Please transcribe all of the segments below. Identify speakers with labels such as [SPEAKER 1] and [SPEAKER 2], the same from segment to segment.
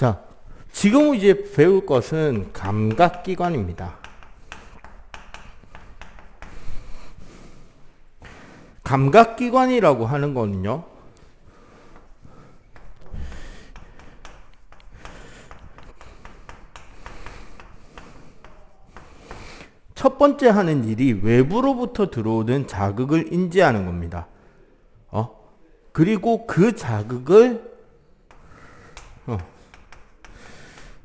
[SPEAKER 1] 자, 지금 이제 배울 것은 감각기관입니다. 감각기관이라고 하는 거는요, 첫 번째 하는 일이 외부로부터 들어오는 자극을 인지하는 겁니다. 그리고 그 자극을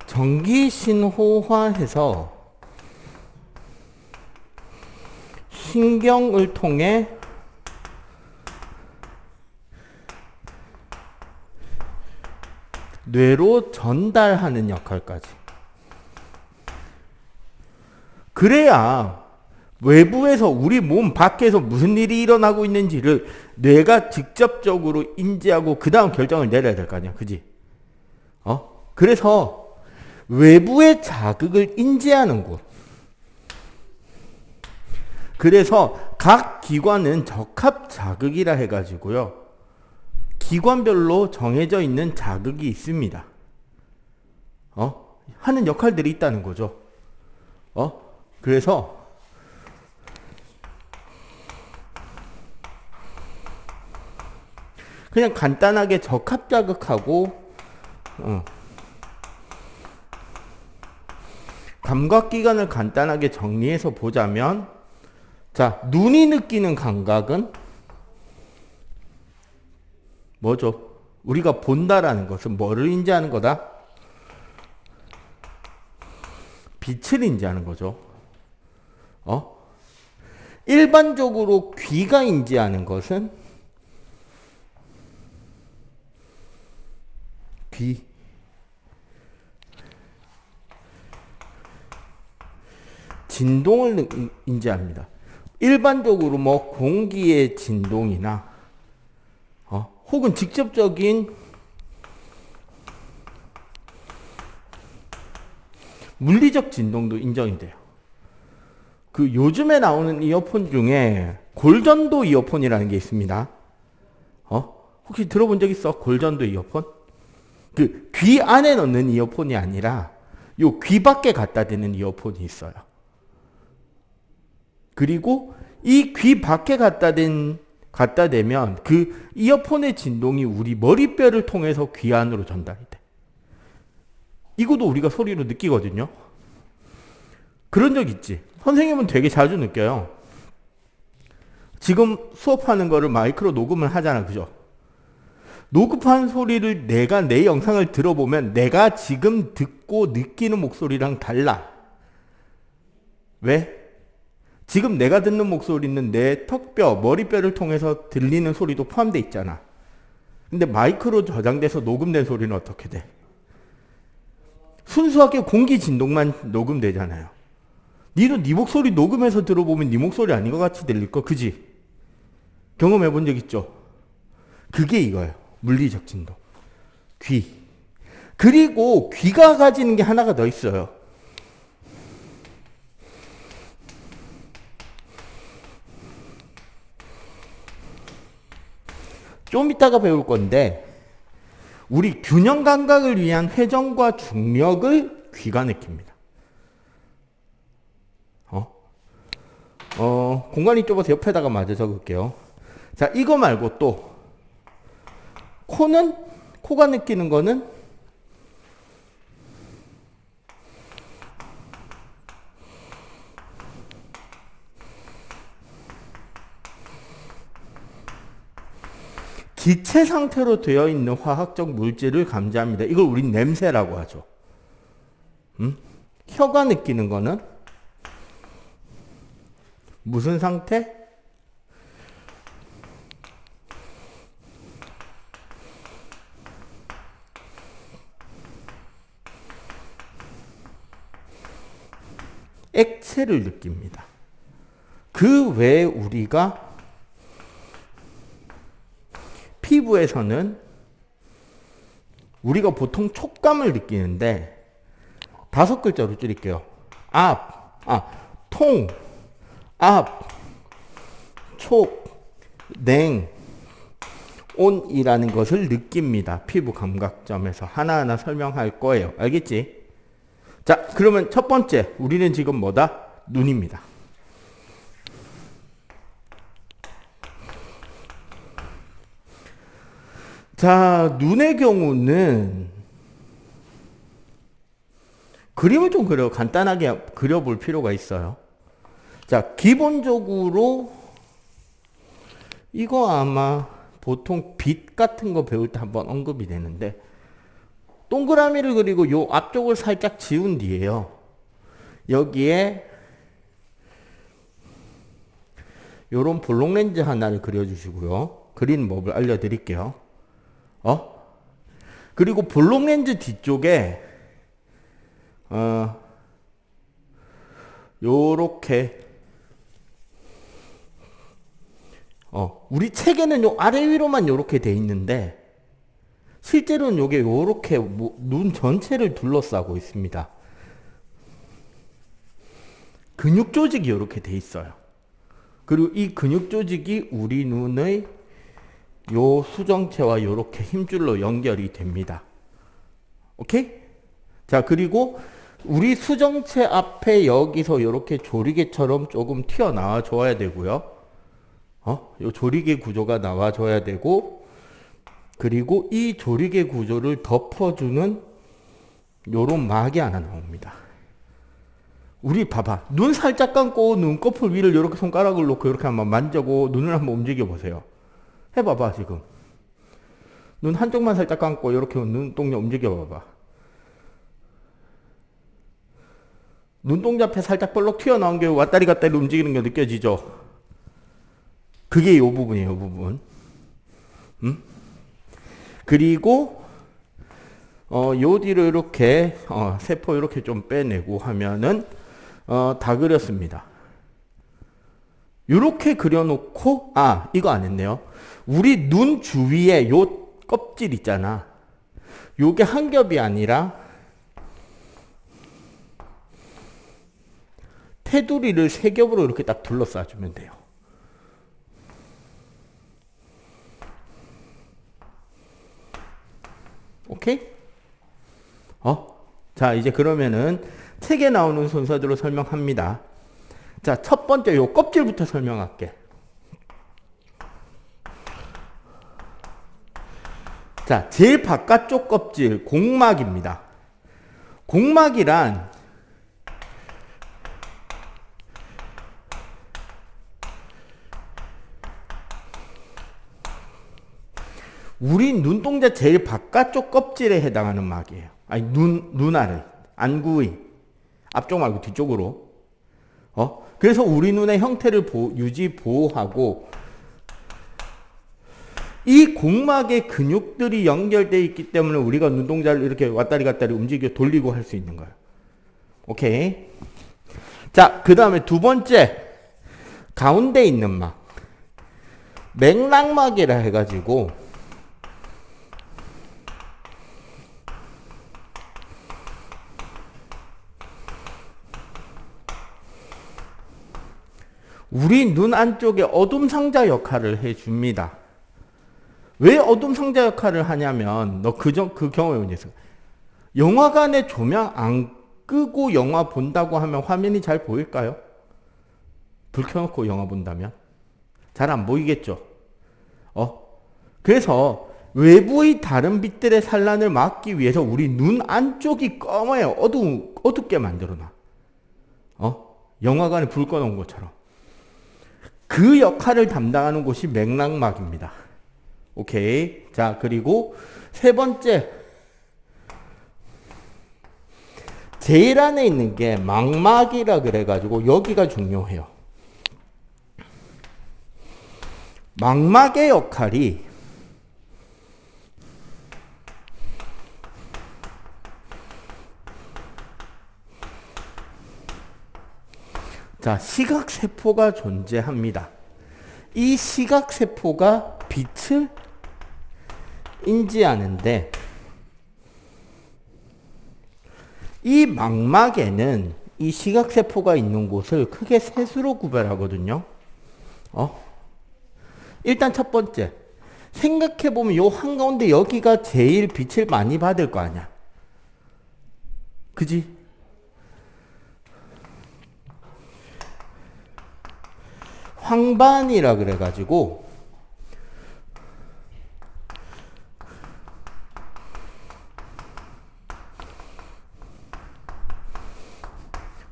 [SPEAKER 1] 전기 신호화해서 신경을 통해 뇌로 전달하는 역할까지. 그래야 외부에서 우리 몸 밖에서 무슨 일이 일어나고 있는지를 뇌가 직접적으로 인지하고 그 다음 결정을 내려야 될 거 아니야. 그지? 그래서 외부의 자극을 인지하는 곳. 그래서 각 기관은 적합 자극이라 해가지고요, 기관별로 정해져 있는 자극이 있습니다. 하는 역할들이 있다는 거죠. 그래서 그냥 간단하게 적합 자극하고 감각기관을 간단하게 정리해서 보자면, 자, 눈이 느끼는 감각은 뭐죠? 우리가 본다라는 것은 뭐를 인지하는 거다? 빛을 인지하는 거죠. 일반적으로 귀가 인지하는 것은 귀. 진동을 인지합니다. 일반적으로 뭐 공기의 진동이나 혹은 직접적인 물리적 진동도 인정이 돼요. 그 요즘에 나오는 이어폰 중에 골전도 이어폰이라는 게 있습니다. 혹시 들어본 적 있어? 골전도 이어폰? 그 귀 안에 넣는 이어폰이 아니라 요 귀 밖에 갖다 대는 이어폰이 있어요. 그리고 이 귀 밖에 갖다 대면 그 이어폰의 진동이 우리 머리뼈를 통해서 귀 안으로 전달이 돼. 이것도 우리가 소리로 느끼거든요. 그런 적 있지? 선생님은 되게 자주 느껴요. 지금 수업하는 거를 마이크로 녹음을 하잖아. 그죠? 녹음한 소리를 내가 내 영상을 들어보면 내가 지금 듣고 느끼는 목소리랑 달라. 왜? 지금 내가 듣는 목소리는 내 턱뼈, 머리뼈를 통해서 들리는 소리도 포함되어 있잖아. 근데 마이크로 저장돼서 녹음된 소리는 어떻게 돼? 순수하게 공기 진동만 녹음되잖아요. 니도 네 목소리 녹음해서 들어보면 네 목소리 아닌 것 같이 들릴 거, 그지? 경험해 본 적 있죠? 그게 이거예요. 물리적 진동. 귀. 그리고 귀가 가지는 게 하나가 더 있어요. 좀 이따가 배울 건데, 우리 균형 감각을 위한 회전과 중력을 귀가 느낍니다. 공간이 좁아서 옆에다가 마저 적을게요. 자, 이거 말고 또 코가 느끼는 거는 기체 상태로 되어 있는 화학적 물질을 감지합니다. 이걸 우린 냄새라고 하죠. 혀가 느끼는 거는 무슨 상태? 액체를 느낍니다. 그 외에 우리가 피부에서는 우리가 보통 촉감을 느끼는데 5글자로 줄일게요. 통, 촉, 냉, 온이라는 것을 느낍니다. 피부 감각점에서 하나하나 설명할 거예요. 알겠지? 자, 그러면 첫 번째, 우리는 지금 뭐다? 눈입니다. 자, 눈의 경우는 그림을 좀 간단하게 그려볼 필요가 있어요. 자, 기본적으로 이거 아마 보통 빛 같은 거 배울 때 한번 언급이 되는데, 동그라미를 그리고 요 앞쪽을 살짝 지운 뒤에요, 여기에 요런 볼록 렌즈 하나를 그려주시고요. 그린 법을 알려드릴게요. 그리고 볼록 렌즈 뒤쪽에 요렇게 우리 책에는 요 아래 위로만 요렇게 돼 있는데 실제로는 요게 요렇게 눈 전체를 둘러싸고 있습니다. 근육 조직이 요렇게 돼 있어요. 그리고 이 근육 조직이 우리 눈의 요 수정체와 요렇게 힘줄로 연결이 됩니다. 오케이? 자, 그리고 우리 수정체 앞에 여기서 요렇게 조리개처럼 조금 튀어나와 줘야 되고요. 요 조리개 구조가 나와줘야 되고, 그리고 이 조리개 구조를 덮어주는 요런 막이 하나 나옵니다. 우리 봐봐. 눈 살짝 감고 눈꺼풀 위를 이렇게 손가락을 놓고 이렇게 한번 만져고 눈을 한번 움직여 보세요. 해봐봐, 지금. 눈 한쪽만 살짝 감고 이렇게 눈동자 움직여 봐봐. 눈동자 앞에 살짝 볼록 튀어나온 게 왔다리 갔다리 움직이는 게 느껴지죠? 그게 요 부분이에요, 요 부분. 그리고 요 뒤로 이렇게 세포 이렇게 좀 빼내고 하면은 다 그렸습니다. 요렇게 그려놓고, 이거 안 했네요. 우리 눈 주위에 요 껍질 있잖아. 요게 한 겹이 아니라 테두리를 세 겹으로 이렇게 딱 둘러싸주면 돼요. 오케이? 자, 이제 그러면은 책에 나오는 순서대로 설명합니다. 자, 첫 번째 요 껍질부터 설명할게. 자, 제일 바깥쪽 껍질, 공막입니다. 공막이란 우리 눈동자 제일 바깥쪽 kop질에 해당하는 막이에요. 아니, 눈알을, 안구의 앞쪽 말고 뒤쪽으로. 그래서 우리 눈의 형태를 유지, 보호하고, 이 공막에 근육들이 연결되어 있기 때문에 우리가 눈동자를 이렇게 왔다리 갔다리 움직여 돌리고 할 수 있는 거예요. 오케이. 자, 그 다음에 두 번째, 가운데 있는 막. 맥락막이라 해가지고, 우리 눈 안쪽에 어둠 상자 역할을 해줍니다. 왜 어둠 상자 역할을 하냐면, 너 그 경험해 본 적 있어? 영화관에 조명 안 끄고 영화 본다고 하면 화면이 잘 보일까요? 불 켜놓고 영화 본다면? 잘 안 보이겠죠? 그래서 외부의 다른 빛들의 산란을 막기 위해서 우리 눈 안쪽이 검어요. 어둡게 만들어놔. 영화관에 불 꺼놓은 것처럼. 그 역할을 담당하는 곳이 맥락막입니다. 오케이. 자, 그리고 세 번째. 제일 안에 있는 게 망막이라 그래가지고 여기가 중요해요. 망막의 역할이 자, 시각세포가 존재합니다. 이 시각세포가 빛을 인지하는데, 이 망막에는 이 시각세포가 있는 곳을 크게 셋으로 구별하거든요. 일단 첫 번째, 생각해보면 요 한가운데 여기가 제일 빛을 많이 받을 거 아니야. 그지? 황반이라 그래가지고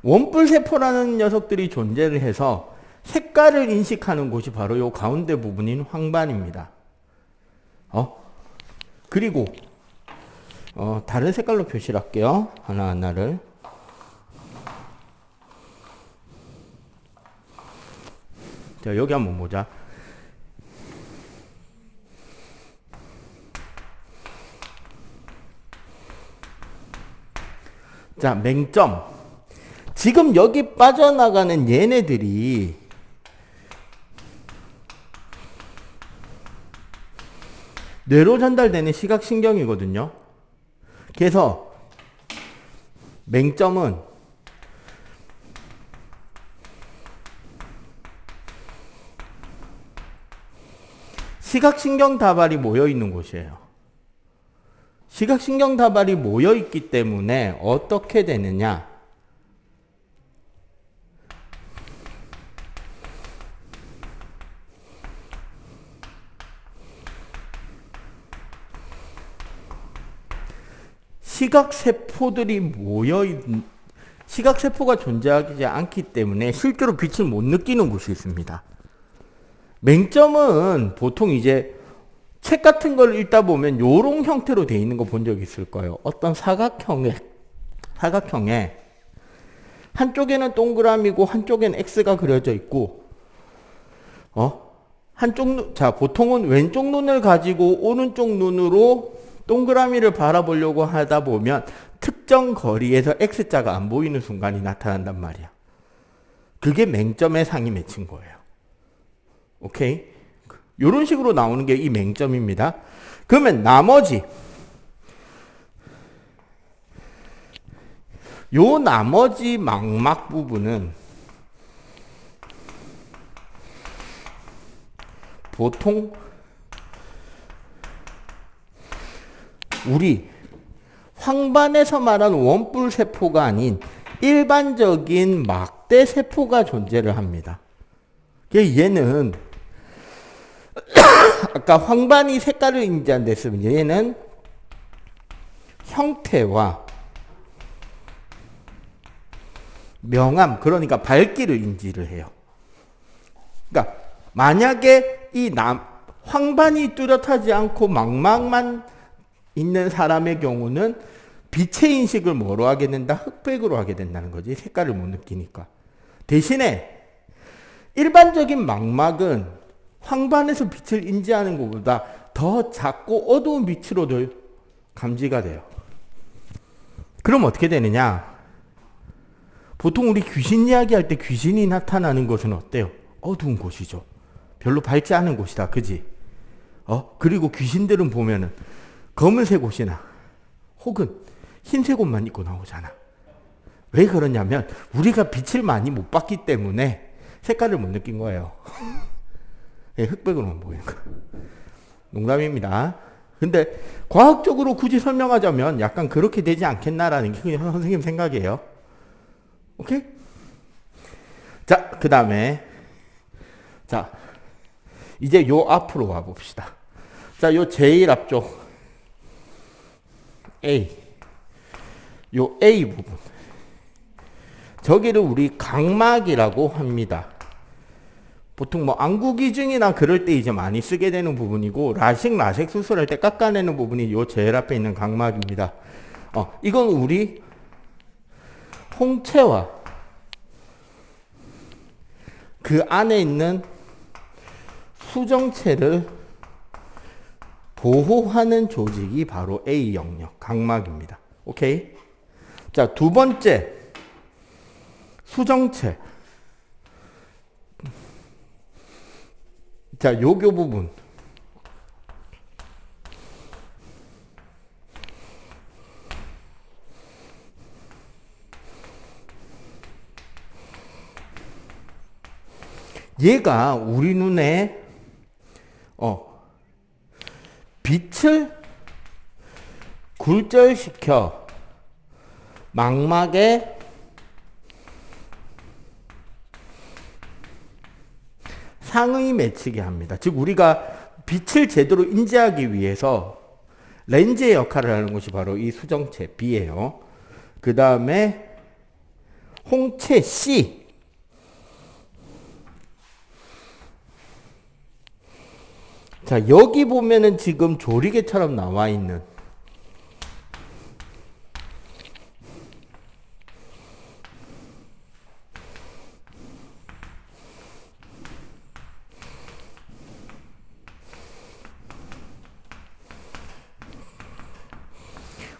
[SPEAKER 1] 원뿔세포라는 녀석들이 존재를 해서 색깔을 인식하는 곳이 바로 요 가운데 부분인 황반입니다. 그리고 다른 색깔로 표시를 할게요. 하나하나를. 자, 여기 한번 보자. 자, 맹점. 지금 여기 빠져나가는 얘네들이 뇌로 전달되는 시각신경이거든요. 그래서 맹점은 시각신경 다발이 모여있는 곳이에요. 시각신경 다발이 모여있기 때문에 어떻게 되느냐? 시각세포가 존재하지 않기 때문에 실제로 빛을 못 느끼는 곳이 있습니다. 맹점은 보통 이제 책 같은 걸 읽다 보면 요런 형태로 되어 있는 거 본 적 있을 거예요. 어떤 사각형에 한쪽에는 동그라미고 한쪽에는 X가 그려져 있고, 보통은 왼쪽 눈을 가지고 오른쪽 눈으로 동그라미를 바라보려고 하다 보면 특정 거리에서 X자가 안 보이는 순간이 나타난단 말이야. 그게 맹점에 상이 맺힌 거예요. 오케이? 이런 식으로 나오는 게 이 맹점입니다. 그러면 나머지 망막 부분은 보통 우리 황반에서 말하는 원뿔세포가 아닌 일반적인 막대세포가 존재를 합니다. 얘는 아까 황반이 색깔을 인지한다 했으면 얘는 형태와 명암, 그러니까 밝기를 인지를 해요. 그러니까 만약에 황반이 뚜렷하지 않고 망막만 있는 사람의 경우는 빛의 인식을 뭐로 하게 된다? 흑백으로 하게 된다는 거지. 색깔을 못 느끼니까. 대신에 일반적인 망막은 황반에서 빛을 인지하는 것보다 더 작고 어두운 빛으로도 감지가 돼요. 그럼 어떻게 되느냐? 보통 우리 귀신 이야기할 때 귀신이 나타나는 곳은 어때요? 어두운 곳이죠. 별로 밝지 않은 곳이다. 그지? 그리고 귀신들은 보면은 검은색 옷이나 혹은 흰색 옷만 입고 나오잖아. 왜 그러냐면 우리가 빛을 많이 못 봤기 때문에 색깔을 못 느낀 거예요. 흑백으로만 보이는 거. 농담입니다. 근데 과학적으로 굳이 설명하자면 약간 그렇게 되지 않겠나라는 게 그냥 선생님 생각이에요. 오케이? 자, 그 다음에 이제 요 앞으로 와 봅시다. 자, 요 제일 앞쪽 요 A 부분. 저기를 우리 각막이라고 합니다. 보통 안구기증이나 그럴 때 이제 많이 쓰게 되는 부분이고, 라식 수술할 때 깎아내는 부분이 요 제일 앞에 있는 각막입니다. 이건 우리 홍채와 그 안에 있는 수정체를 보호하는 조직이 바로 A 영역, 각막입니다. 오케이? 자, 두 번째, 수정체. 자, 요교 부분. 얘가 우리 눈에 빛을 굴절시켜 망막에 상의 맺히게 합니다. 즉 우리가 빛을 제대로 인지하기 위해서 렌즈의 역할을 하는 것이 바로 이 수정체 B예요. 그 다음에 홍채 C. 자, 여기 보면은 지금 조리개처럼 나와 있는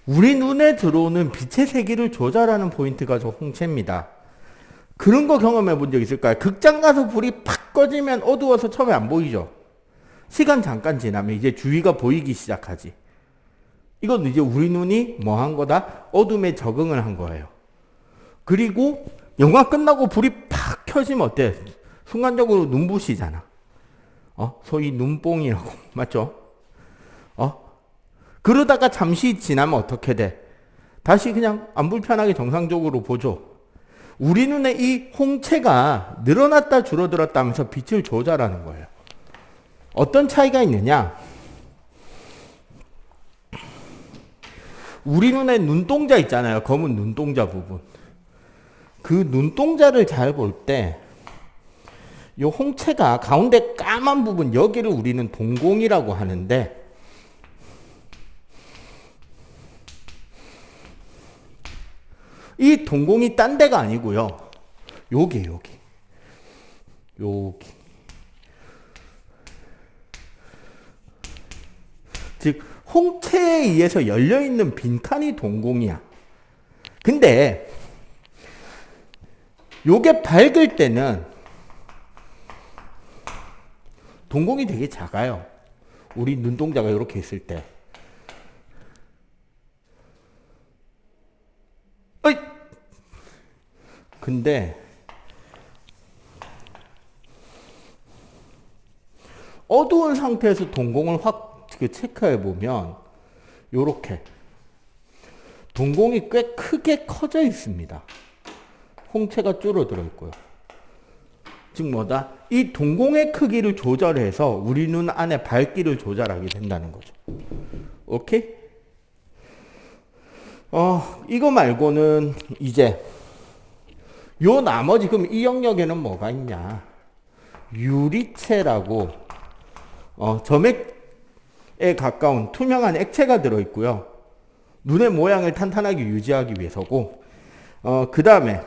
[SPEAKER 1] 우리 눈에 들어오는 빛의 세기를 조절하는 포인트가 저 홍채입니다. 그런 거 경험해 본 적 있을까요? 극장 가서 불이 팍 꺼지면 어두워서 처음에 안 보이죠? 시간 잠깐 지나면 이제 주위가 보이기 시작하지. 이건 이제 우리 눈이 뭐 한 거다? 어둠에 적응을 한 거예요. 그리고 영화 끝나고 불이 팍 켜지면 어때? 순간적으로 눈부시잖아. 소위 눈뽕이라고. 맞죠? 그러다가 잠시 지나면 어떻게 돼? 다시 그냥 안 불편하게 정상적으로 보죠. 우리 눈에 이 홍채가 늘어났다 줄어들었다 하면서 빛을 조절하는 거예요. 어떤 차이가 있느냐? 우리 눈에 눈동자 있잖아요. 검은 눈동자 부분. 그 눈동자를 잘 볼 때 이 홍채가 가운데 까만 부분 여기를 우리는 동공이라고 하는데 이 동공이 딴 데가 아니고요. 여기. 즉 홍채에 의해서 열려있는 빈칸이 동공이야. 근데 요게 밝을 때는 동공이 되게 작아요. 우리 눈동자가 이렇게 있을 때. 근데 어두운 상태에서 동공을 확 체크해 보면 요렇게 동공이 꽤 크게 커져 있습니다. 홍채가 줄어들어 있고요. 즉 뭐다? 이 동공의 크기를 조절해서 우리 눈 안에 밝기를 조절하게 된다는 거죠. 오케이? 이거 말고는 이제 요 나머지 그럼 이 영역에는 뭐가 있냐? 유리체라고 점액에 가까운 투명한 액체가 들어있고요. 눈의 모양을 탄탄하게 유지하기 위해서고 그 다음에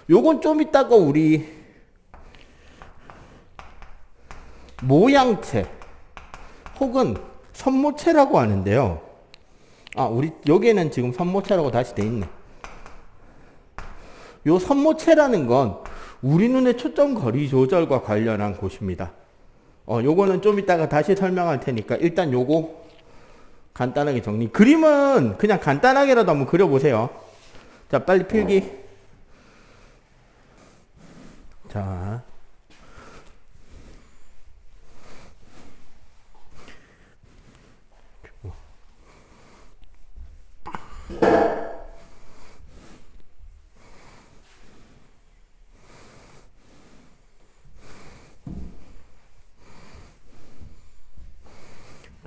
[SPEAKER 1] 요건 좀 이따가 우리 모양체 혹은 선모체라고 하는데요. 우리 여기에는 지금 선모체라고 다시 돼 있네. 요 선모체라는 건 우리 눈의 초점 거리 조절과 관련한 곳입니다. 요거는 좀 이따가 다시 설명할 테니까 일단 요거 간단하게 정리. 그림은 그냥 간단하게라도 한번 그려보세요. 자, 빨리 필기. 자.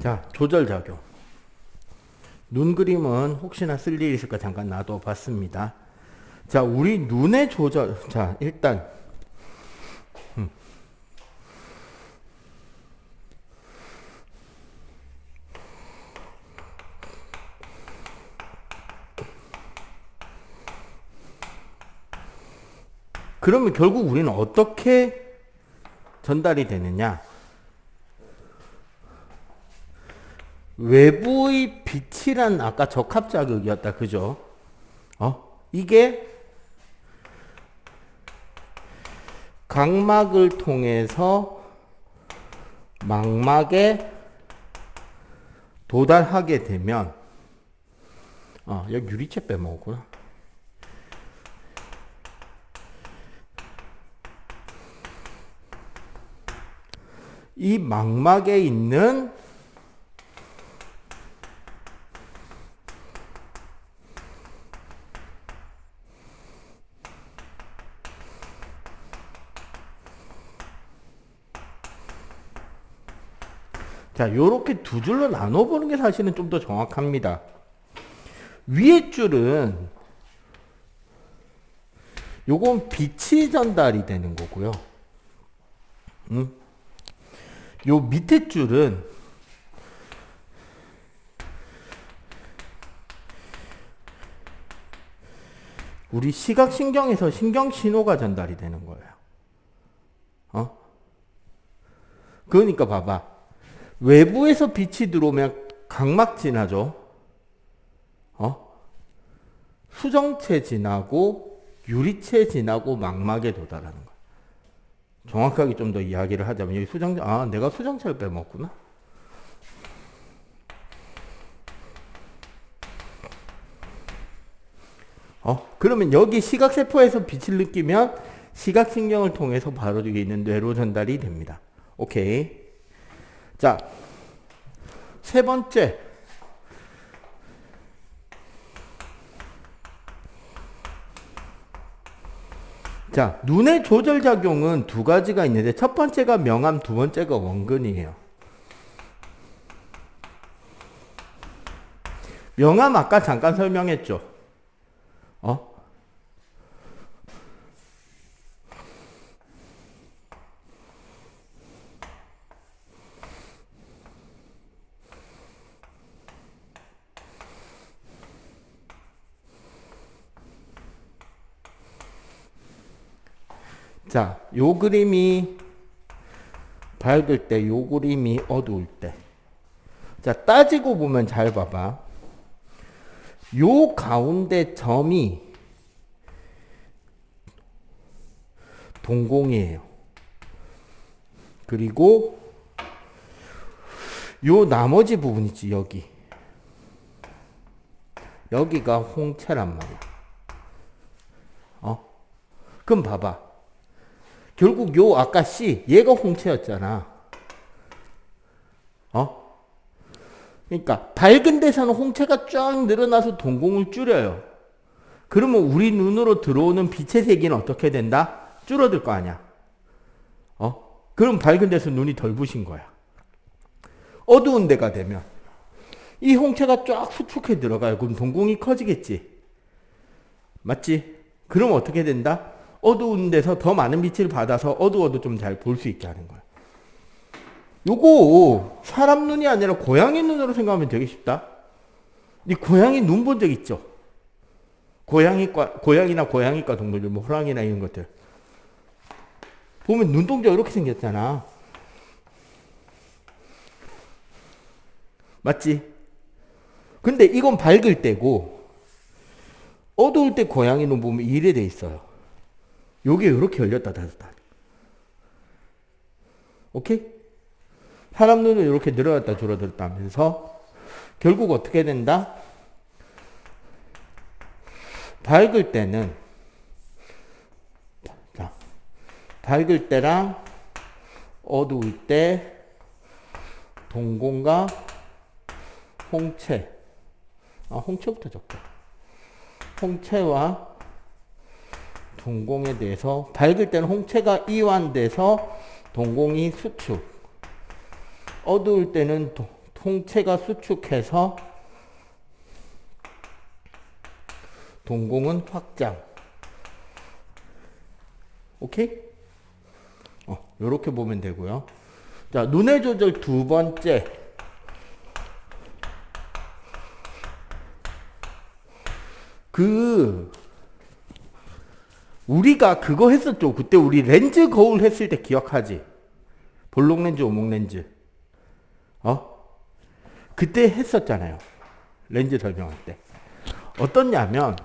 [SPEAKER 1] 자, 조절작용. 눈 그림은 혹시나 쓸 일이 있을까 잠깐 놔둬봤습니다. 자, 우리 눈의 조절. 자, 일단 그러면 결국 우리는 어떻게 전달이 되느냐? 외부의 빛이란 아까 적합자극이었다. 그죠? 이게 각막을 통해서 망막에 도달하게 되면 여기 유리체 빼먹었구나. 이 망막에 있는 자, 요렇게 두 줄로 나눠보는 게 사실은 좀 더 정확합니다. 위에 줄은 요건 빛이 전달이 되는 거고요. 요 밑에 줄은 우리 시각신경에서 신경신호가 전달이 되는 거예요. 그러니까 봐봐. 외부에서 빛이 들어오면 각막 지나죠. 수정체 지나고 유리체 지나고 망막에 도달하는 거야. 정확하게 좀 더 이야기를 하자면 여기 수정체, 내가 수정체를 빼먹구나. 그러면 여기 시각세포에서 빛을 느끼면 시각신경을 통해서 바로 여기 있는 뇌로 전달이 됩니다. 오케이. 자, 세 번째. 자, 눈의 조절작용은 두 가지가 있는데 첫 번째가 명암, 두 번째가 원근이에요. 명암 아까 잠깐 설명했죠. 자, 요 그림이 밝을 때, 요 그림이 어두울 때. 자, 따지고 보면 잘 봐봐. 요 가운데 점이 동공이에요. 그리고 요 나머지 부분 있지, 여기. 여기가 홍채란 말이야. 그럼 봐봐. 결국 요 아까 C 얘가 홍채였잖아. 그러니까 밝은 데서는 홍채가 쫙 늘어나서 동공을 줄여요. 그러면 우리 눈으로 들어오는 빛의 세기는 어떻게 된다? 줄어들 거 아니야. 그럼 밝은 데서 눈이 덜 부신 거야. 어두운 데가 되면 이 홍채가 쫙 수축해 들어가요. 그럼 동공이 커지겠지. 맞지? 그럼 어떻게 된다? 어두운 데서 더 많은 빛을 받아서 어두워도 좀 잘 볼 수 있게 하는 거야. 요거 사람 눈이 아니라 고양이 눈으로 생각하면 되게 쉽다. 이 고양이 눈 본 적 있죠? 고양이나 고양이과 동물들, 뭐 호랑이나 이런 것들 보면 눈동자가 이렇게 생겼잖아. 맞지? 근데 이건 밝을 때고 어두울 때 고양이 눈 보면 이래 돼 있어요. 요게 이렇게 열렸다 닫았다. 오케이? 사람 눈은 이렇게 늘어났다 줄어들었다 하면서 결국 어떻게 된다? 밝을 때는 자, 밝을 때랑 어두울 때 동공과 홍채 홍채부터 적자. 홍채와 동공에 대해서 밝을 때는 홍채가 이완돼서 동공이 수축, 어두울 때는 홍채가 수축해서 동공은 확장. 오케이? 요렇게 보면 되고요. 자, 눈의 조절 두 번째. 우리가 그거 했었죠. 그때 우리 렌즈 거울 했을 때 기억하지? 볼록 렌즈, 오목 렌즈. 그때 했었잖아요. 렌즈 설명할 때. 어떻냐면,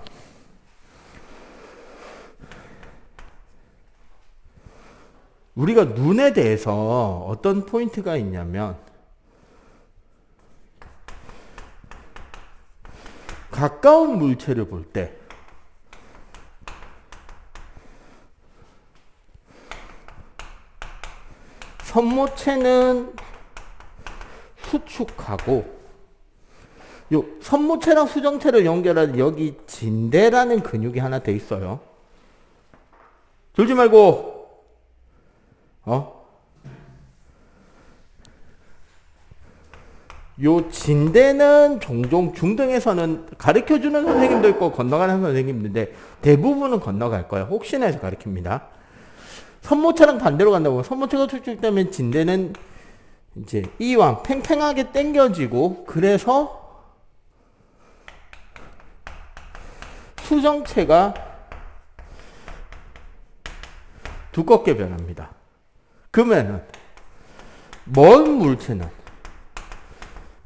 [SPEAKER 1] 우리가 눈에 대해서 어떤 포인트가 있냐면, 가까운 물체를 볼 때, 선모체는 수축하고 요 선모체랑 수정체를 연결하는 여기 진대라는 근육이 하나 돼 있어요. 졸지 말고 요 진대는 종종 중등에서는 가르쳐주는 선생님도 있고 건너가는 선생님인데 대부분은 건너갈 거예요. 혹시나 해서 가르칩니다. 선모차랑 반대로 간다고 선모차가 축축되면 진대는 이제 이왕 팽팽하게 당겨지고 그래서 수정체가 두껍게 변합니다. 그러면은 먼 물체는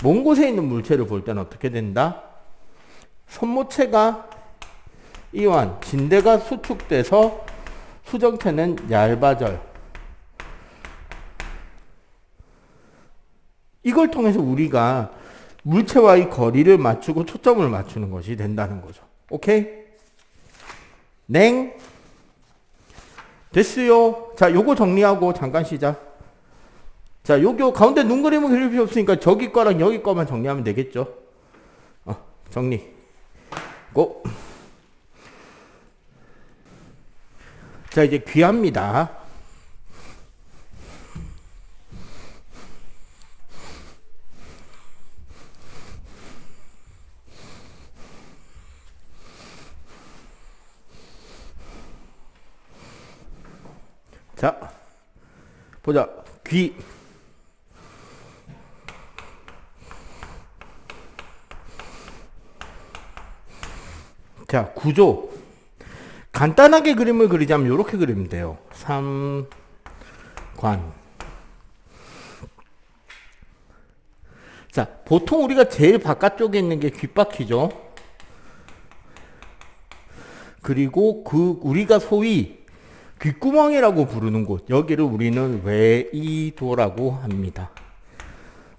[SPEAKER 1] 먼 곳에 있는 물체를 볼 때는 어떻게 된다? 선모체가 이완, 진대가 수축돼서 수정체는 얇아져요. 이걸 통해서 우리가 물체와의 거리를 맞추고 초점을 맞추는 것이 된다는 거죠. 오케이? 냉. 됐어요. 자, 요거 정리하고 잠깐 쉬자. 자, 여기 가운데 눈 그림은 그릴 필요 없으니까 저기 거랑 여기 거만 정리하면 되겠죠. 정리. 고. 자, 이제 귀합니다. 자, 보자. 귀. 자, 구조. 간단하게 그림을 그리자면 이렇게 그리면 돼요. 삼관. 자, 보통 우리가 제일 바깥쪽에 있는 게 귓바퀴죠. 그리고 우리가 소위 귓구멍이라고 부르는 곳, 여기를 우리는 외이도라고 합니다.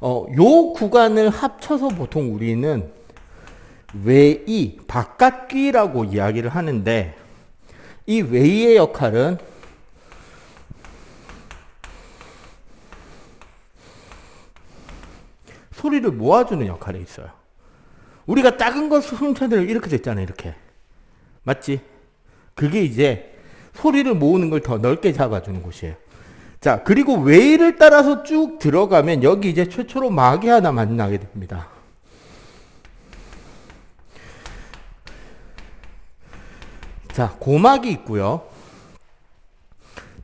[SPEAKER 1] 요 구간을 합쳐서 보통 우리는 외이, 바깥귀라고 이야기를 하는데, 이 외이의 역할은 소리를 모아주는 역할이 있어요. 우리가 작은 것 숨차들 이렇게 됐잖아요, 이렇게. 맞지? 그게 이제 소리를 모으는 걸 더 넓게 잡아주는 곳이에요. 자, 그리고 외이를 따라서 쭉 들어가면 여기 이제 최초로 막이 하나 만나게 됩니다. 자, 고막이 있고요.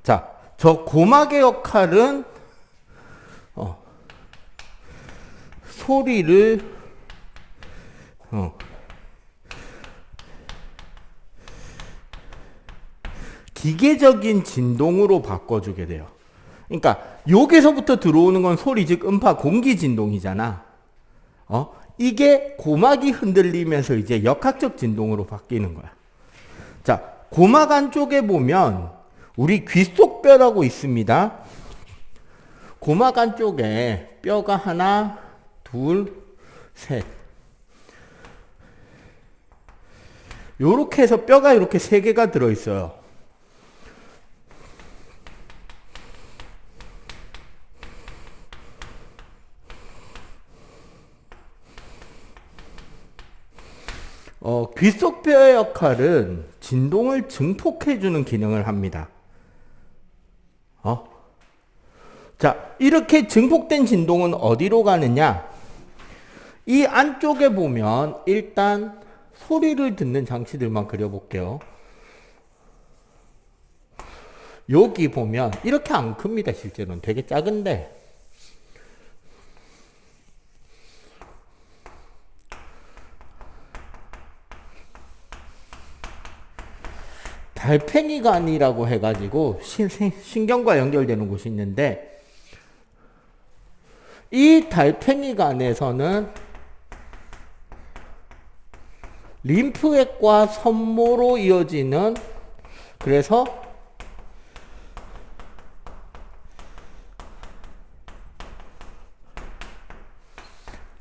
[SPEAKER 1] 자, 저 고막의 역할은 소리를 기계적인 진동으로 바꿔주게 돼요. 그러니까 여기서부터 들어오는 건 소리, 즉 음파, 공기 진동이잖아. 이게 고막이 흔들리면서 이제 역학적 진동으로 바뀌는 거야. 자, 고막 안쪽에 보면 우리 귀속뼈라고 있습니다. 고막 안쪽에 뼈가 하나, 둘, 셋. 요렇게 해서 뼈가 이렇게 세 개가 들어있어요. 귀속뼈의 역할은 진동을 증폭해주는 기능을 합니다. 자, 이렇게 증폭된 진동은 어디로 가느냐? 이 안쪽에 보면 일단 소리를 듣는 장치들만 그려볼게요. 여기 보면 이렇게 안 큽니다. 실제로는 되게 작은데 달팽이관이라고 해가지고 신경과 연결되는 곳이 있는데, 이 달팽이관에서는 림프액과 섬모로 이어지는, 그래서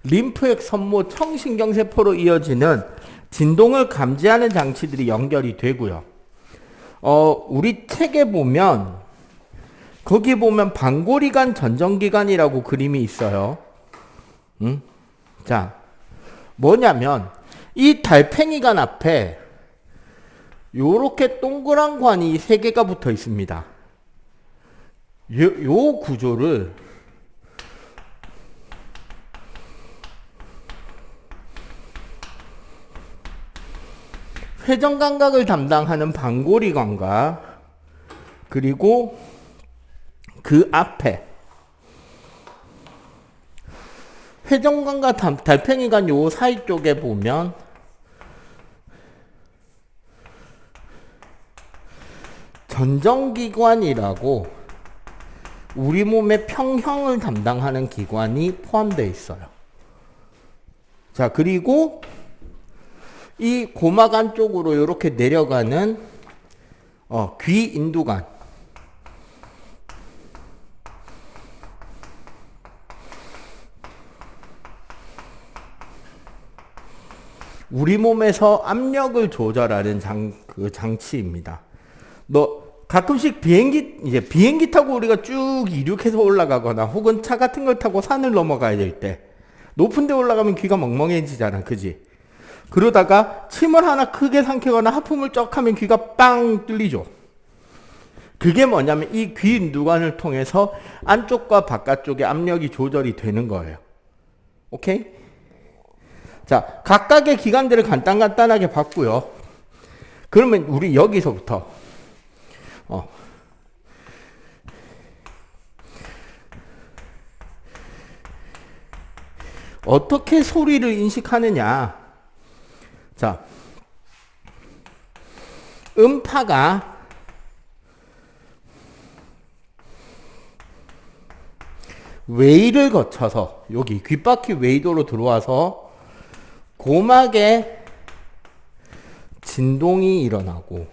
[SPEAKER 1] 림프액, 섬모, 청신경세포로 이어지는 진동을 감지하는 장치들이 연결이 되고요. 우리 책에 보면 거기 보면 방골이관, 전정기관이라고 그림이 있어요. 자, 뭐냐면 이 달팽이관 앞에 요렇게 동그란 관이 3개가 붙어 있습니다. 요 구조를 회전 감각을 담당하는 반고리 감각, 그리고 그 앞에 회전관과 달팽이관 요 사이 쪽에 보면 전정기관이라고 우리 몸의 평형을 담당하는 기관이 포함되어 있어요. 자, 그리고 이 고막 안쪽으로 이렇게 내려가는 귀인두관, 우리 몸에서 압력을 조절하는 장치입니다. 가끔씩 비행기 타고 우리가 쭉 이륙해서 올라가거나 혹은 차 같은 걸 타고 산을 넘어가야 될 때 높은 데 올라가면 귀가 멍멍해지잖아. 그지? 그러다가 침을 하나 크게 삼키거나 하품을 쩍 하면 귀가 빵 뚫리죠. 그게 뭐냐면 이 귀인두관을 통해서 안쪽과 바깥쪽의 압력이 조절이 되는 거예요. 오케이? 자, 각각의 기관들을 간단하게 봤고요. 그러면 우리 여기서부터 어떻게 소리를 인식하느냐. 자, 음파가 웨이를 거쳐서 여기 귓바퀴 웨이도로 들어와서 고막에 진동이 일어나고,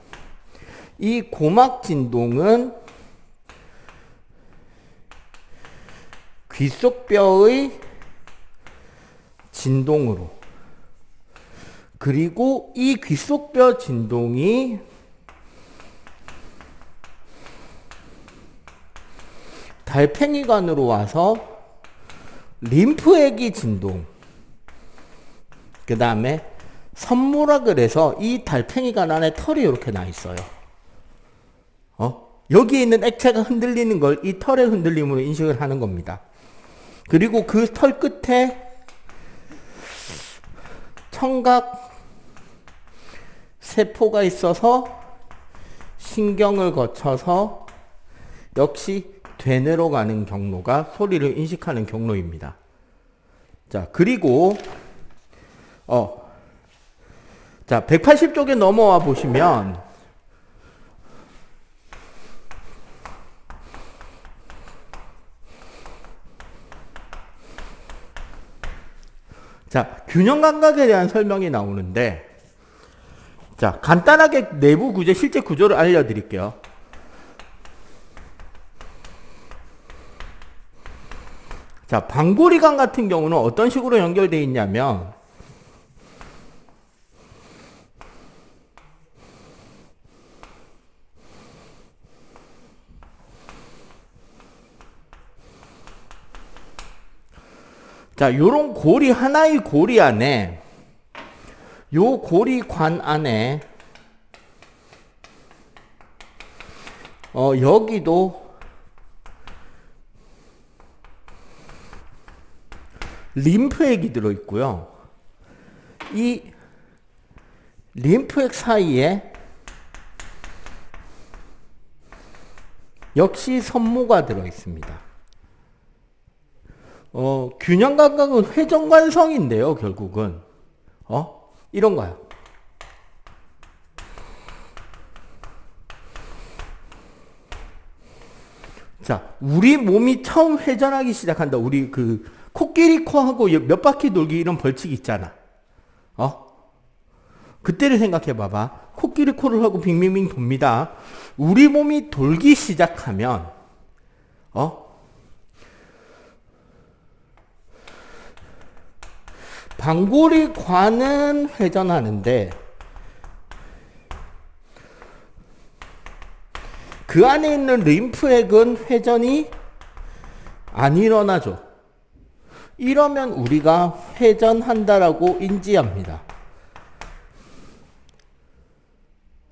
[SPEAKER 1] 이 고막 진동은 귓속뼈의 진동으로, 그리고 이 귓속뼈 진동이 달팽이관으로 와서 림프액이 진동, 그 다음에 선모라 그래서 이 달팽이관 안에 털이 이렇게 나 있어요. 여기에 있는 액체가 흔들리는 걸 이 털의 흔들림으로 인식을 하는 겁니다. 그리고 그 털 끝에 청각 세포가 있어서 신경을 거쳐서 역시 되뇌로 가는 경로가 소리를 인식하는 경로입니다. 자, 그리고 자, 180쪽에 넘어와 보시면 자, 균형 감각에 대한 설명이 나오는데, 자, 간단하게 내부 구조, 실제 구조를 알려드릴게요. 자, 반고리관 같은 경우는 어떤 식으로 연결되어 있냐면, 자, 요런 고리, 하나의 고리 안에, 요 고리관 안에, 여기도 림프액이 들어있고요. 이 림프액 사이에 역시 선모가 들어있습니다. 균형 감각은 회전관성인데요, 결국은. 이런 거야. 자, 우리 몸이 처음 회전하기 시작한다. 우리 코끼리 코하고 몇 바퀴 돌기 이런 벌칙 있잖아. 그때를 생각해 봐봐. 코끼리 코를 하고 빙빙빙 돕니다. 우리 몸이 돌기 시작하면, 반고리관은 회전하는데 그 안에 있는 림프액은 회전이 안 일어나죠. 이러면 우리가 회전한다라고 인지합니다.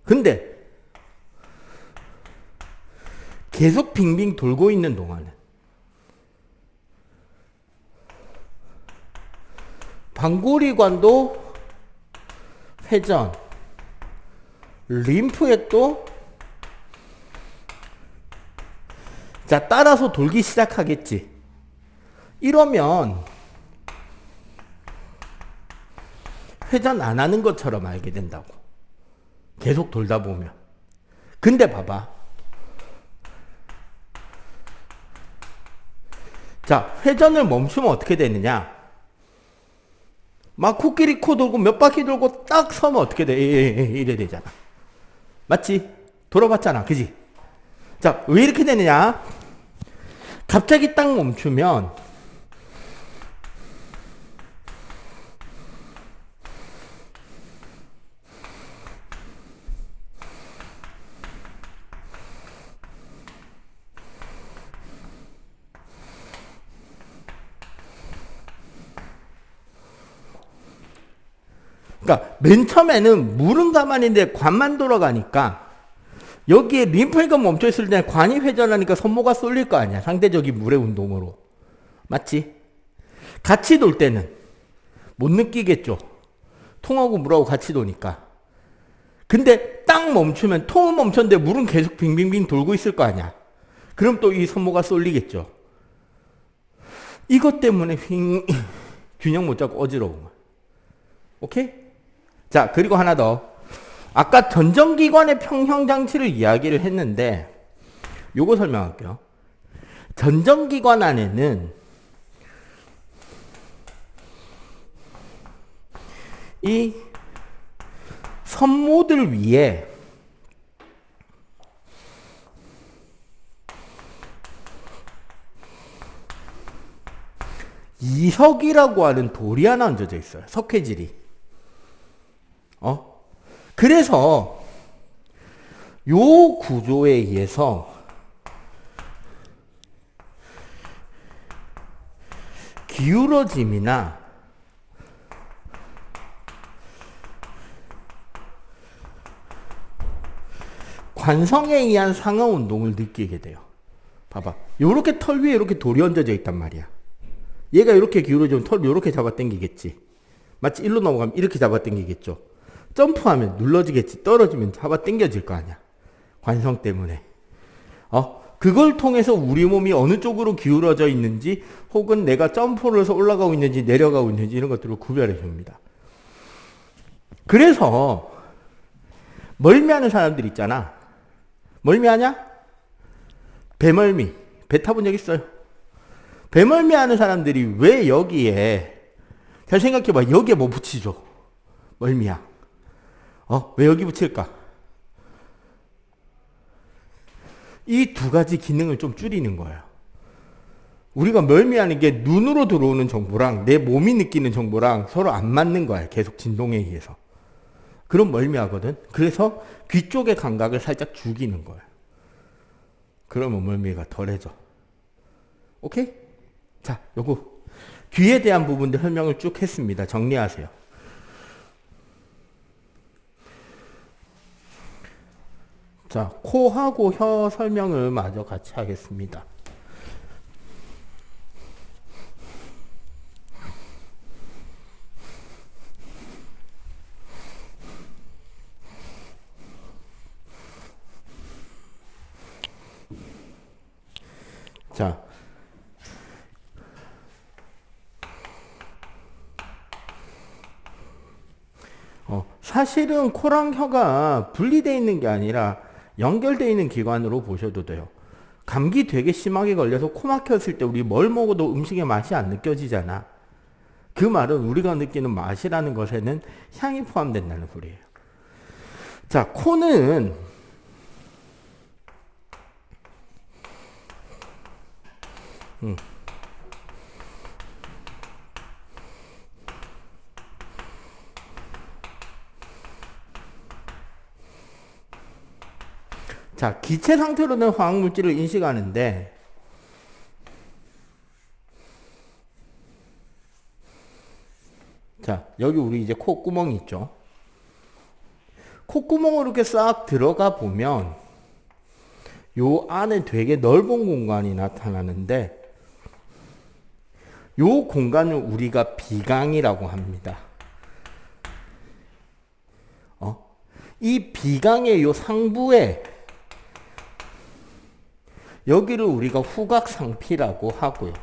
[SPEAKER 1] 근데 계속 빙빙 돌고 있는 동안은 반고리관도 회전, 림프에 자, 따라서 돌기 시작하겠지. 이러면 회전 안 하는 것처럼 알게 된다고. 계속 돌다 보면. 근데 봐봐. 자, 회전을 멈추면 어떻게 되느냐? 막 코끼리 코 돌고 몇 바퀴 돌고 딱 서면 어떻게 돼? 이래 되잖아. 맞지? 돌아봤잖아. 그지? 자, 왜 이렇게 되느냐? 갑자기 딱 멈추면 그러니까 맨 처음에는 물은 가만히 있는데 관만 돌아가니까 여기에 림프가 멈춰있을 때 관이 회전하니까 손모가 쏠릴 거 아니야. 상대적인 물의 운동으로. 맞지? 같이 돌 때는 못 느끼겠죠. 통하고 물하고 같이 도니까. 근데 딱 멈추면 통은 멈췄는데 물은 계속 빙빙빙 돌고 있을 거 아니야. 그럼 또 이 손모가 쏠리겠죠. 이것 때문에 균형 못 잡고 어지러운 거야. 오케이? 자, 그리고 하나 더. 아까 전정기관의 평형장치를 이야기를 했는데 요거 설명할게요. 전정기관 안에는 이 선모들 위에 이석이라고 하는 돌이 하나 얹어져 있어요. 석회질이. 그래서 요 구조에 의해서 기울어짐이나 관성에 의한 상하 운동을 느끼게 돼요. 봐봐. 요렇게 털 위에 이렇게 돌이 얹어져 있단 말이야. 얘가 이렇게 기울어지면 털 이렇게 잡아당기겠지. 마치 일로 넘어가면 이렇게 잡아당기겠죠. 점프하면 눌러지겠지. 떨어지면 잡아당겨질 거 아니야. 관성 때문에. 그걸 통해서 우리 몸이 어느 쪽으로 기울어져 있는지 혹은 내가 점프를 해서 올라가고 있는지 내려가고 있는지 이런 것들을 구별해 줍니다. 그래서 멀미하는 사람들 있잖아. 멀미하냐? 배멀미. 배 타본 적 있어요? 배멀미하는 사람들이 왜 여기에 잘 생각해봐. 여기에 뭐 붙이죠? 멀미야. 왜 여기 붙일까? 이 두 가지 기능을 좀 줄이는 거예요. 우리가 멀미하는 게 눈으로 들어오는 정보랑 내 몸이 느끼는 정보랑 서로 안 맞는 거야. 계속 진동에 의해서. 그럼 멀미하거든. 그래서 귀 쪽의 감각을 살짝 죽이는 거예요. 그러면 멀미가 덜해져. 오케이? 자, 요거 귀에 대한 부분들 설명을 쭉 했습니다. 정리하세요. 자, 코하고 혀 설명을 마저 같이 하겠습니다. 자, 사실은 코랑 혀가 분리되어 있는 게 아니라 연결되어 있는 기관으로 보셔도 돼요. 감기 되게 심하게 걸려서 코 막혔을 때 우리 뭘 먹어도 음식의 맛이 안 느껴지잖아. 그 말은 우리가 느끼는 맛이라는 것에는 향이 포함된다는 소리예요. 자, 코는 자, 기체 상태로는 화학물질을 인식하는데 자, 여기 우리 이제 콧구멍이 있죠. 콧구멍으로 이렇게 싹 들어가 보면 요 안에 되게 넓은 공간이 나타나는데 요 공간을 우리가 비강이라고 합니다. 이 비강의 요 상부에 여기를 우리가 후각상피라고 하고요.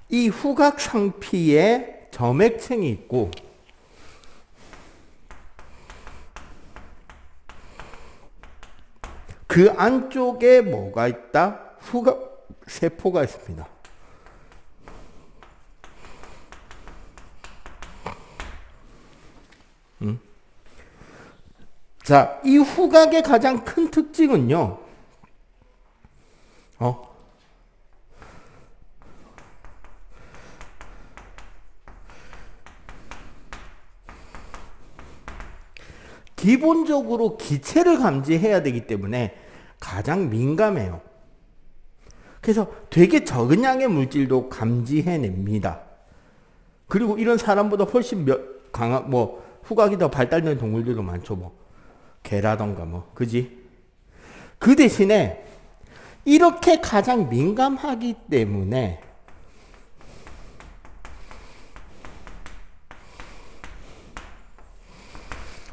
[SPEAKER 1] 이 후각상피에 점액층이 있고 그 안쪽에 뭐가 있다? 후각세포가 있습니다. 자, 이 후각의 가장 큰 특징은요. 기본적으로 기체를 감지해야 되기 때문에 가장 민감해요. 그래서 되게 적은 양의 물질도 감지해냅니다. 그리고 이런 사람보다 훨씬 강한, 후각이 더 발달된 동물들도 많죠. 개라던가 그지? 그 대신에 이렇게 가장 민감하기 때문에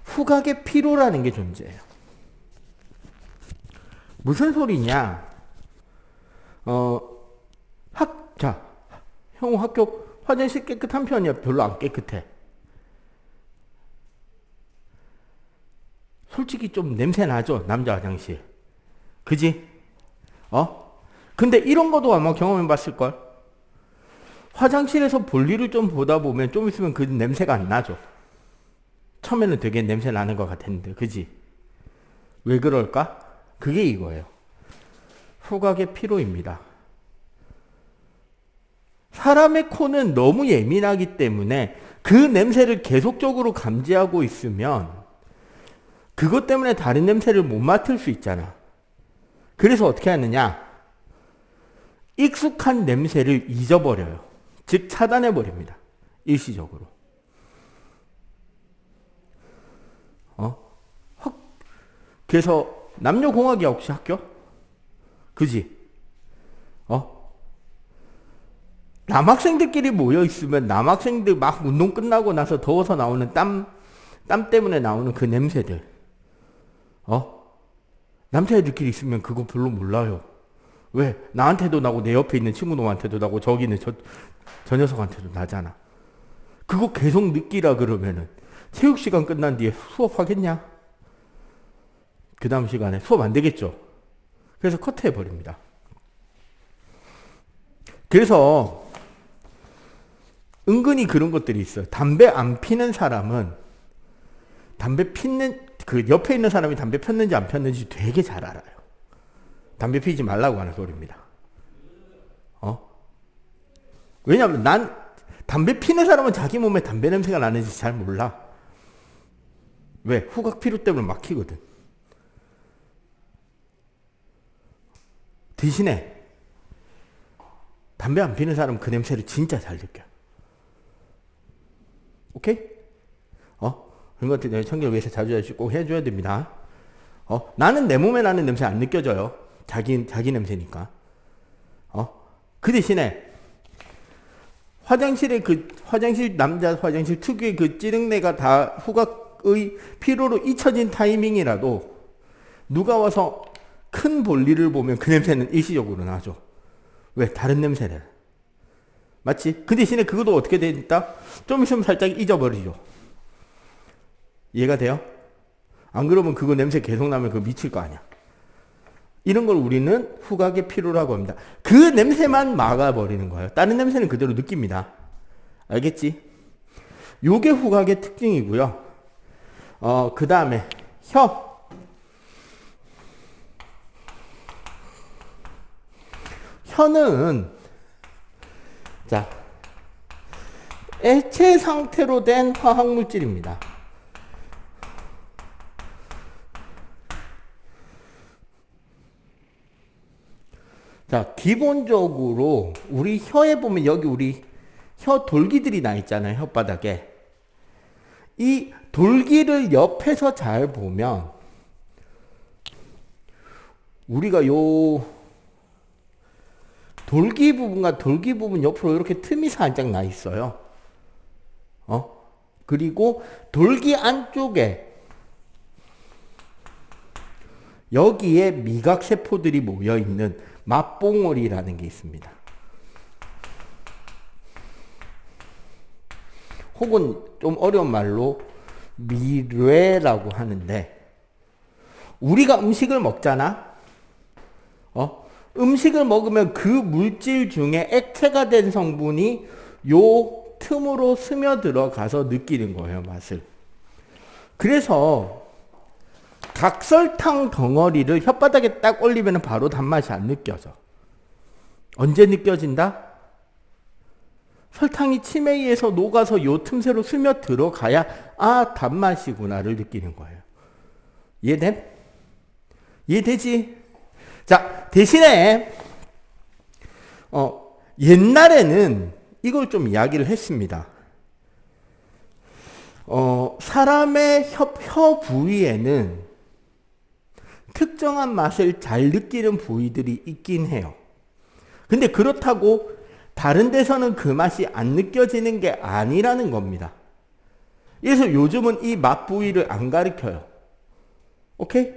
[SPEAKER 1] 후각의 피로라는 게 존재해요. 무슨 소리냐? 형 학교 화장실 깨끗한 편이야? 별로 안 깨끗해? 솔직히 좀 냄새 나죠? 남자 화장실. 그지? 근데 이런 것도 아마 경험해 봤을걸? 화장실에서 볼일을 좀 보다 보면 좀 있으면 그 냄새가 안 나죠? 처음에는 되게 냄새 나는 것 같았는데, 그지? 왜 그럴까? 그게 이거예요. 후각의 피로입니다. 사람의 코는 너무 예민하기 때문에 그 냄새를 계속적으로 감지하고 있으면 그것 때문에 다른 냄새를 못 맡을 수 있잖아. 그래서 어떻게 하느냐? 익숙한 냄새를 잊어버려요. 즉 차단해버립니다. 일시적으로. 그래서 남녀공학이야 혹시 학교? 그지? 남학생들끼리 모여있으면 남학생들 막 운동 끝나고 나서 더워서 나오는 땀 때문에 나오는 그 냄새들. 남자애들끼리 있으면 그거 별로 몰라요. 왜? 나한테도 나고 내 옆에 있는 친구놈한테도 나고 저기 있는 저 녀석한테도 나잖아. 그거 계속 느끼라 그러면은 체육시간 끝난 뒤에 수업하겠냐? 그 다음 시간에 수업 안 되겠죠? 그래서 커트해버립니다. 그래서 은근히 그런 것들이 있어요. 담배 안 피는 사람은 담배 피는 그 옆에 있는 사람이 담배 폈는지 안 폈는지 되게 잘 알아요. 담배 피지 말라고 하는 소리입니다. 왜냐하면 난 담배 피는 사람은 자기 몸에 담배 냄새가 나는지 잘 몰라. 왜? 후각 피로 때문에 막히거든. 대신에 담배 안 피는 사람은 그 냄새를 진짜 잘 느껴요. 오케이? 그런 것들 내가 청결 위해서 자주 꼭 해줘야 됩니다. 나는 내 몸에 나는 냄새 안 느껴져요. 자기 냄새니까. 그 대신에 남자 화장실 특유의 그 찌릉내가 다 후각의 피로로 잊혀진 타이밍이라도 누가 와서 큰 볼일을 보면 그 냄새는 일시적으로 나죠. 왜? 다른 냄새를. 맞지? 그 대신에 그것도 어떻게 된다? 좀 있으면 살짝 잊어버리죠. 이해가 돼요? 안 그러면 그거 냄새 계속 나면 그거 미칠 거 아니야. 이런 걸 우리는 후각의 피로라고 합니다. 그 냄새만 막아버리는 거예요. 다른 냄새는 그대로 느낍니다. 알겠지? 요게 후각의 특징이고요. 그 다음에 혀는 액체 상태로 된 화학물질입니다. 기본적으로 우리 혀에 보면 여기 우리 혀 돌기들이 나 있잖아요. 혓바닥에. 이 돌기를 옆에서 잘 보면 우리가 요 돌기 부분과 돌기 부분 옆으로 이렇게 틈이 살짝 나 있어요. 그리고 돌기 안쪽에 여기에 미각세포들이 모여있는 맛봉오리라는 게 있습니다. 혹은 좀 어려운 말로 미뢰라고 하는데, 우리가 음식을 먹잖아. 음식을 먹으면 그 물질 중에 액체가 된 성분이 요 틈으로 스며들어가서 느끼는 거예요, 맛을. 그래서 각설탕 덩어리를 혓바닥에 딱 올리면 바로 단맛이 안 느껴져. 언제 느껴진다? 설탕이 침에 의해서 녹아서 요 틈새로 스며들어가야 아, 단맛이구나를 느끼는 거예요. 이해됨? 이해되지? 자, 대신에 옛날에는 이걸 좀 이야기를 했습니다. 사람의 혀 부위에는 특정한 맛을 잘 느끼는 부위들이 있긴 해요. 근데 그렇다고 다른 데서는 그 맛이 안 느껴지는 게 아니라는 겁니다. 그래서 요즘은 이 맛 부위를 안 가르쳐요. 오케이?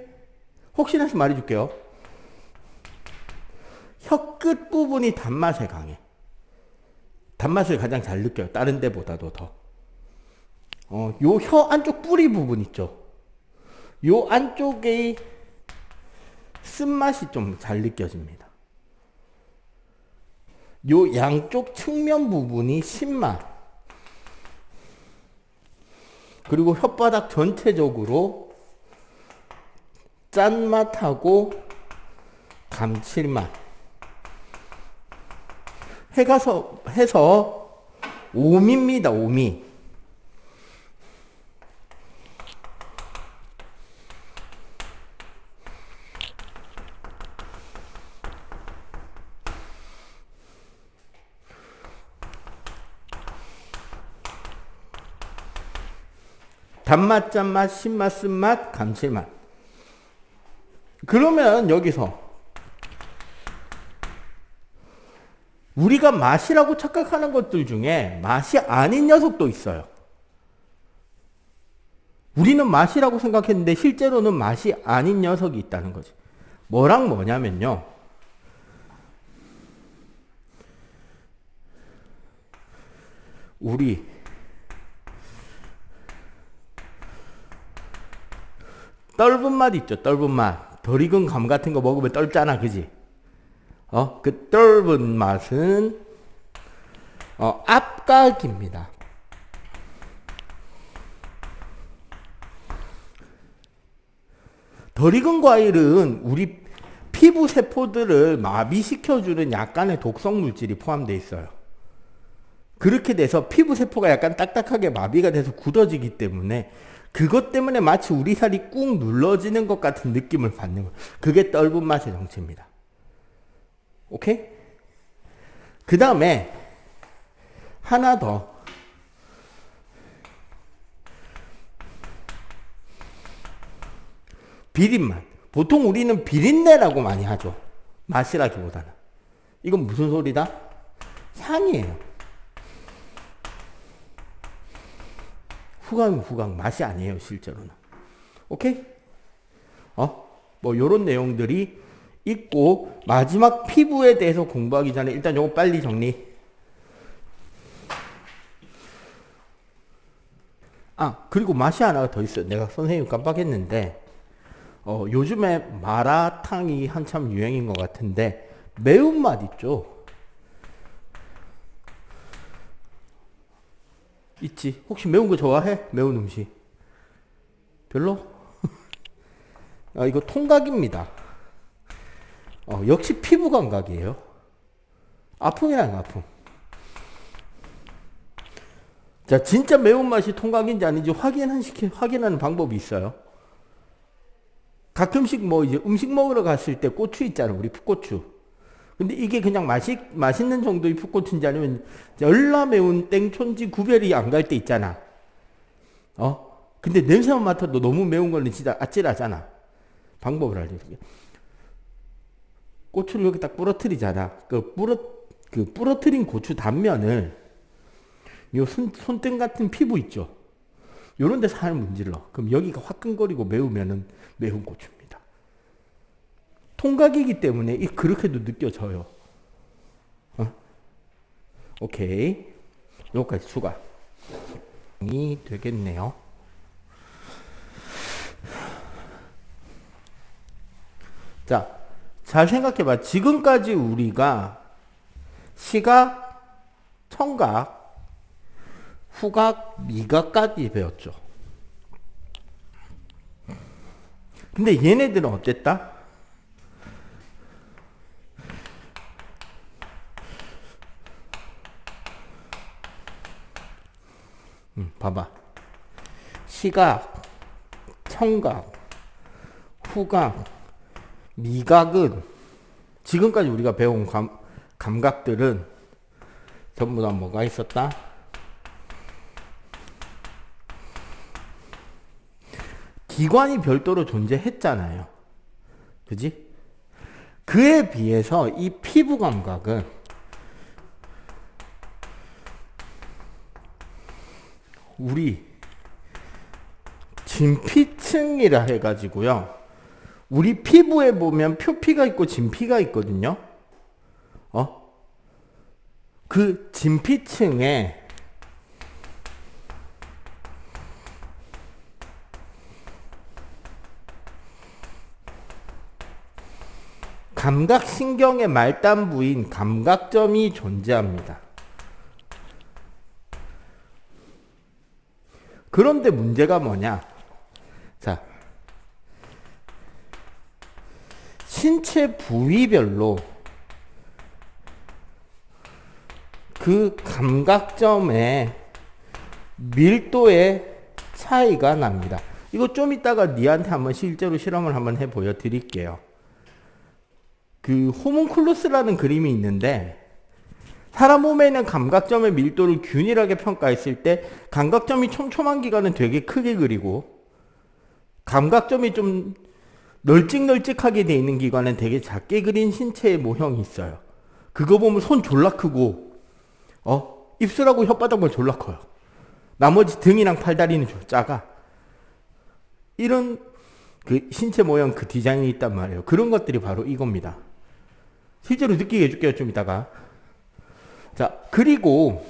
[SPEAKER 1] 혹시나 해서 말해줄게요. 혀 끝 부분이 단맛에 강해. 단맛을 가장 잘 느껴요. 다른 데보다도 더. 요 혀 안쪽 뿌리 부분 있죠. 요 안쪽의 쓴맛이 좀 잘 느껴집니다. 요 양쪽 측면 부분이 신맛. 그리고 혓바닥 전체적으로 짠맛하고 감칠맛. 해서 오미입니다, 오미. 단맛, 짠맛, 신맛, 쓴맛, 감칠맛. 그러면 여기서 우리가 맛이라고 착각하는 것들 중에 맛이 아닌 녀석도 있어요. 우리는 맛이라고 생각했는데 실제로는 맛이 아닌 녀석이 있다는 거지. 뭐랑 뭐냐면요. 우리 떫은 맛 있죠. 떫은 맛. 덜 익은 감 같은 거 먹으면 떫잖아. 그지? 그 떫은 맛은 앞각입니다. 덜 익은 과일은 우리 피부 세포들을 마비시켜주는 약간의 독성 물질이 포함되어 있어요. 그렇게 돼서 피부 세포가 약간 딱딱하게 마비가 돼서 굳어지기 때문에 그것 때문에 마치 우리 살이 꾹 눌러지는 것 같은 느낌을 받는 거예요. 그게 떫은 맛의 정체입니다. 오케이? 그 다음에 하나 더. 비린맛. 보통 우리는 비린내라고 많이 하죠. 맛이라기보다는. 이건 무슨 소리다? 향이에요. 후각 맛이 아니에요, 실제로는. 오케이? 뭐 요런 내용들이 있고, 마지막 피부에 대해서 공부하기 전에 일단 요거 빨리 정리. 그리고 맛이 하나가 더 있어요. 내가 선생님 깜빡했는데, 요즘에 마라탕이 한참 유행인 것 같은데, 매운맛 있죠? 있지. 혹시 매운 거 좋아해? 매운 음식. 별로? 이거 통각입니다. 역시 피부 감각이에요. 아픔이랑 아픔. 자, 진짜 매운맛이 통각인지 아닌지 확인하는 방법이 있어요. 가끔씩 뭐 이제 음식 먹으러 갔을 때 고추 있잖아. 우리 풋고추. 근데 이게 그냥 맛있는 정도의 풋고추인지 아니면 열나 매운 땡촌지 구별이 안 갈 때 있잖아. 근데 냄새만 맡아도 너무 매운 거는 진짜 아찔하잖아. 방법을 알려줄게. 고추를 여기 딱 부러뜨리잖아. 부러뜨린 고추 단면을 요 손등 같은 피부 있죠. 요런 데 살을 문질러. 그럼 여기가 화끈거리고 매우면은 매운 고추입니다. 통각이기 때문에 그렇게도 느껴져요. 오케이. 요거까지 추가. 이 되겠네요. 자, 잘 생각해봐. 지금까지 우리가 시각, 청각, 후각, 미각까지 배웠죠. 근데 얘네들은 어땠다? 봐봐. 시각, 청각, 후각, 미각은 지금까지 우리가 배운 감각들은 전부 다 뭐가 있었다? 기관이 별도로 존재했잖아요. 그지? 그에 비해서 이 피부 감각은 우리 진피층이라 해가지고요. 우리 피부에 보면 표피가 있고 진피가 있거든요. 그 진피층에 감각신경의 말단부인 감각점이 존재합니다. 그런데 문제가 뭐냐? 자, 신체 부위별로 그 감각점의 밀도의 차이가 납니다. 이거 좀 이따가 니한테 한번 실제로 실험을 한번 해 보여드릴게요. 그 호문클루스라는 그림이 있는데 사람 몸에 있는 감각점의 밀도를 균일하게 평가했을 때 감각점이 촘촘한 기관은 되게 크게 그리고 감각점이 좀 널찍널찍하게 돼 있는 기관은 되게 작게 그린 신체의 모형이 있어요. 그거 보면 손 졸라 크고 입술하고 혓바닥만 졸라 커요. 나머지 등이랑 팔다리는 좀 작아. 이런 그 신체 모형 그 디자인이 있단 말이에요. 그런 것들이 바로 이겁니다. 실제로 느끼게 해줄게요. 좀 이따가. 자, 그리고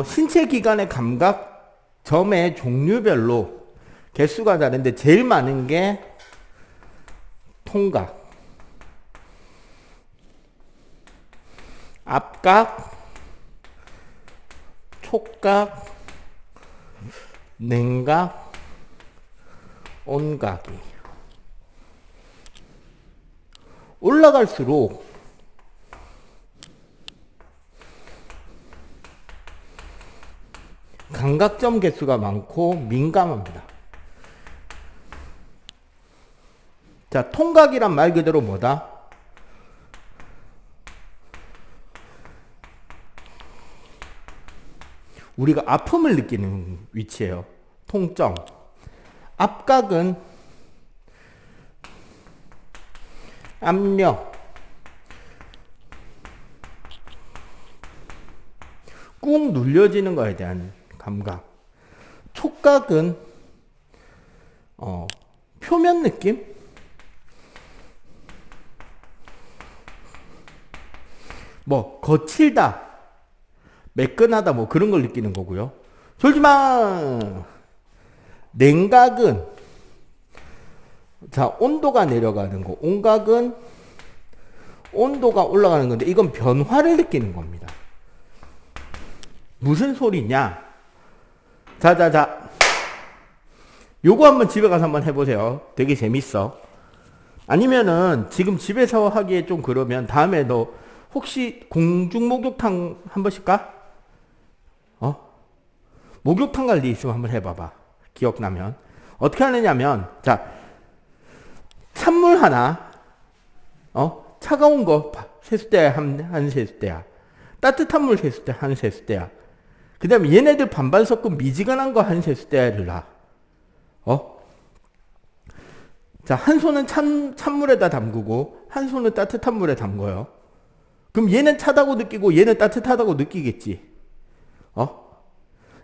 [SPEAKER 1] 신체 기관의 감각점의 종류별로 개수가 다른데 제일 많은 게 통각, 앞각, 촉각, 냉각, 온각이. 올라갈수록 감각점 개수가 많고 민감합니다. 자, 통각이란 말 그대로 뭐다? 우리가 아픔을 느끼는 위치예요. 통점. 앞각은 압력, 꾹 눌려지는 거에 대한 감각. 촉각은 표면 느낌? 뭐 거칠다, 매끈하다 뭐 그런 걸 느끼는 거고요. 졸지마. 냉각은 자 온도가 내려가는 거, 온각은 온도가 올라가는 건데 이건 변화를 느끼는 겁니다. 무슨 소리냐? 자자자, 요거 한번 집에 가서 한번 해보세요. 되게 재밌어. 아니면은 지금 집에서 하기에 좀 그러면 다음에 너 혹시 공중 목욕탕 한 번씩 가? 목욕탕 갈 일 있으면 한번 해봐봐. 기억나면. 어떻게 하느냐면, 자, 찬물 하나, 차가운 거 세숫대 한 세숫대야. 따뜻한 물 세숫대 한 세숫대야. 그 다음에 얘네들 반반 섞은 미지근한 거 한 세수대를 놔. 자, 한 손은 찬물에다 담그고 한 손은 따뜻한 물에 담궈요. 그럼 얘는 차다고 느끼고 얘는 따뜻하다고 느끼겠지.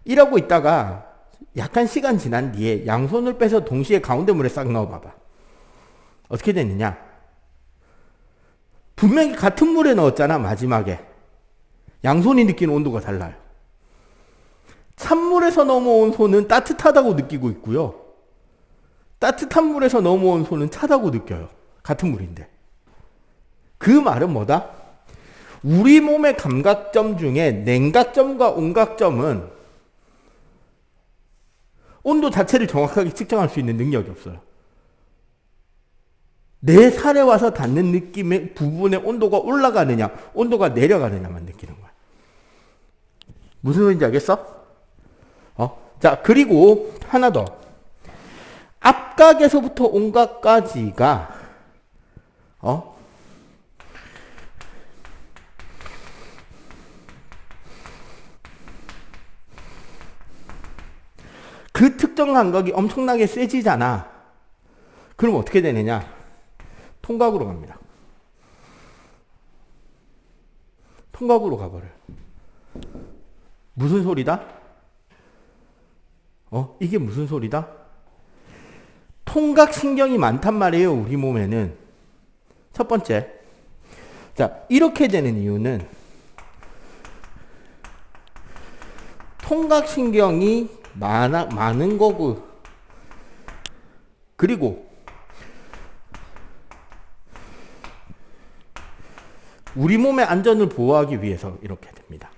[SPEAKER 1] 이러고 있다가 약간 시간 지난 뒤에 양손을 빼서 동시에 가운데 물에 싹 넣어봐봐. 어떻게 되느냐? 분명히 같은 물에 넣었잖아, 마지막에. 양손이 느끼는 온도가 달라요. 찬물에서 넘어온 손은 따뜻하다고 느끼고 있고요. 따뜻한 물에서 넘어온 손은 차다고 느껴요. 같은 물인데. 그 말은 뭐다? 우리 몸의 감각점 중에 냉각점과 온각점은 온도 자체를 정확하게 측정할 수 있는 능력이 없어요. 내 살에 와서 닿는 느낌의 부분의 온도가 올라가느냐, 온도가 내려가느냐만 느끼는 거야. 무슨 소리인지 알겠어? 자, 그리고 하나 더. 앞각에서부터 온각까지가, 그 특정 감각이 엄청나게 세지잖아. 그럼 어떻게 되느냐? 통각으로 갑니다. 통각으로 가버려요. 무슨 소리다? 이게 무슨 소리다? 통각신경이 많단 말이에요, 우리 몸에는. 첫 번째. 자, 이렇게 되는 이유는 통각신경이 많은 거고, 그리고 우리 몸의 안전을 보호하기 위해서 이렇게 됩니다.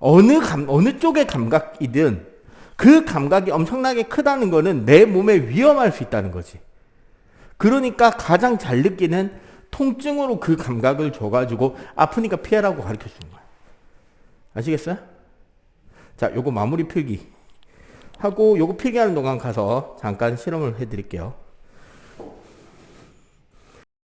[SPEAKER 1] 어느 쪽의 감각이든 그 감각이 엄청나게 크다는 거는 내 몸에 위험할 수 있다는 거지. 그러니까 가장 잘 느끼는 통증으로 그 감각을 줘가지고 아프니까 피해라고 가르쳐 주는 거야. 아시겠어요? 자, 요거 마무리 필기 하고 요거 필기하는 동안 가서 잠깐 실험을 해드릴게요.